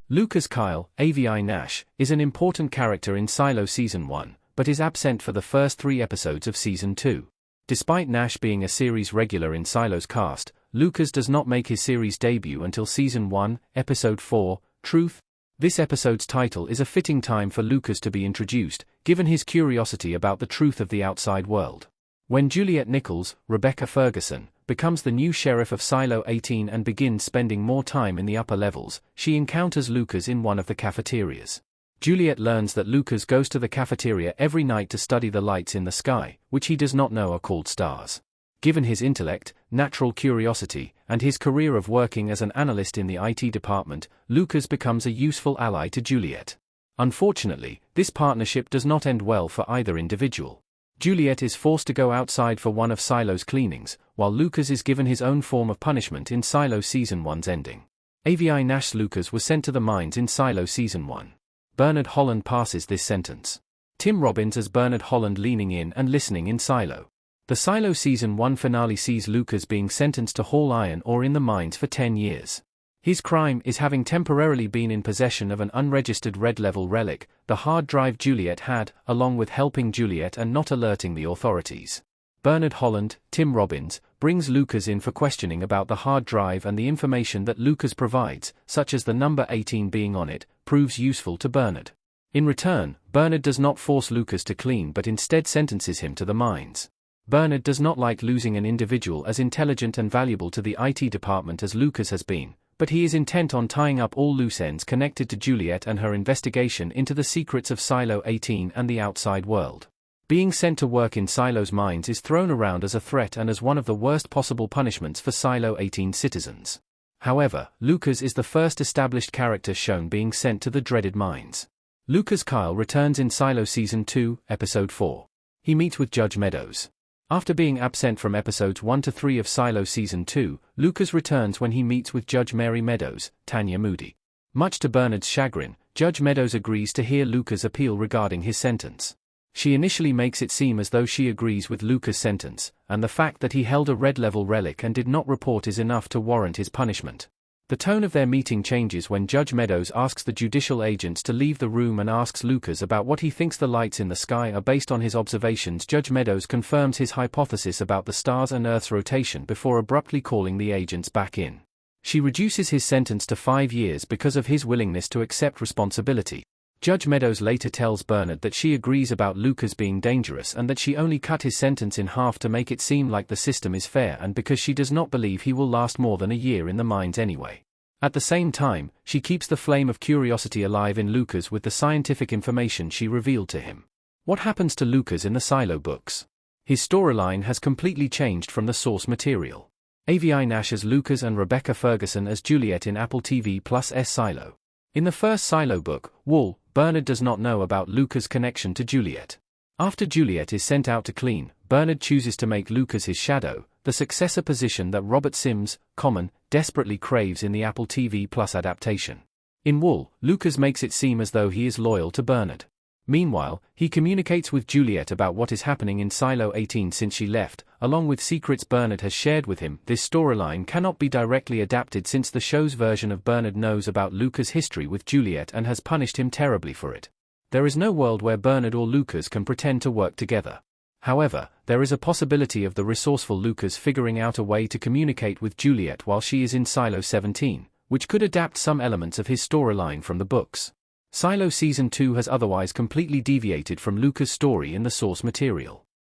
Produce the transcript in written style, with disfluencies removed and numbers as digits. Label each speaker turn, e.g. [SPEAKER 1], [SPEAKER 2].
[SPEAKER 1] Lukas Kyle, Avi Nash, is an important character in Silo Season 1, but is absent for the first 3 episodes of Season 2. Despite Nash being a series regular in Silo's cast, Lukas does not make his series debut until Season 1, Episode 4, Truth. This episode's title is a fitting time for Lukas to be introduced, given his curiosity about the truth of the outside world. When Juliet Nichols, Rebecca Ferguson, becomes the new sheriff of Silo 18 and begins spending more time in the upper levels, she encounters Lukas in one of the cafeterias. Juliet learns that Lukas goes to the cafeteria every night to study the lights in the sky, which he does not know are called stars. Given his intellect, natural curiosity, and his career of working as an analyst in the IT department, Lukas becomes a useful ally to Juliet. Unfortunately, this partnership does not end well for either individual. Juliet is forced to go outside for one of Silo's cleanings, while Lukas is given his own form of punishment in Silo Season 1's ending. Avi Nash's Lukas was sent to the mines in Silo Season 1. Bernard Holland passes this sentence. Tim Robbins as Bernard Holland leaning in and listening in Silo. The Silo Season 1 finale sees Lukas being sentenced to haul iron ore in the mines for 10 years. His crime is having temporarily been in possession of an unregistered red-level relic, the hard drive Juliet had, along with helping Juliet and not alerting the authorities. Bernard Holland, Tim Robbins, brings Lukas in for questioning about the hard drive, and the information that Lukas provides, such as the number 18 being on it, proves useful to Bernard. In return, Bernard does not force Lukas to clean but instead sentences him to the mines. Bernard does not like losing an individual as intelligent and valuable to the IT department as Lukas has been, but he is intent on tying up all loose ends connected to Juliet and her investigation into the secrets of Silo 18 and the outside world. Being sent to work in Silo's mines is thrown around as a threat and as one of the worst possible punishments for Silo 18 citizens. However, Lukas is the first established character shown being sent to the dreaded mines. Lukas Kyle returns in Silo Season 2, Episode 4. He meets with Judge Meadows. After being absent from episodes 1 to 3 of Silo Season 2, Lukas returns when he meets with Judge Mary Meadows, Tanya Moody. Much to Bernard's chagrin, Judge Meadows agrees to hear Lukas' appeal regarding his sentence. She initially makes it seem as though she agrees with Lukas' sentence, and the fact that he held a red-level relic and did not report is enough to warrant his punishment. The tone of their meeting changes when Judge Meadows asks the judicial agents to leave the room and asks Lukas about what he thinks the lights in the sky are based on his observations. Judge Meadows confirms his hypothesis about the stars and Earth's rotation before abruptly calling the agents back in. She reduces his sentence to 5 years because of his willingness to accept responsibility. Judge Meadows later tells Bernard that she agrees about Lukas being dangerous and that she only cut his sentence in half to make it seem like the system is fair and because she does not believe he will last more than a year in the mines anyway. At the same time, she keeps the flame of curiosity alive in Lukas with the scientific information she revealed to him. What happens to Lukas in the Silo books? His storyline has completely changed from the source material. Avi Nash as Lukas and Rebecca Ferguson as Juliet in Apple TV+'s Silo. In the first Silo book, Wool, Bernard does not know about Lukas' connection to Juliet. After Juliet is sent out to clean, Bernard chooses to make Lukas his shadow, the successor position that Robert Sims, Common, desperately craves in the Apple TV+ adaptation. In Wool, Lukas makes it seem as though he is loyal to Bernard. Meanwhile, he communicates with Juliet about what is happening in Silo 18 since she left, along with secrets Bernard has shared with him. This storyline cannot be directly adapted since the show's version of Bernard knows about Lukas' history with Juliet and has punished him terribly for it. There is no world where Bernard or Lukas can pretend to work together. However, there is a possibility of the resourceful Lukas figuring out a way to communicate with Juliet while she is in Silo 17, which could adapt some elements of his storyline from the books. Silo Season 2 has otherwise completely deviated from Lukas' story in the source material.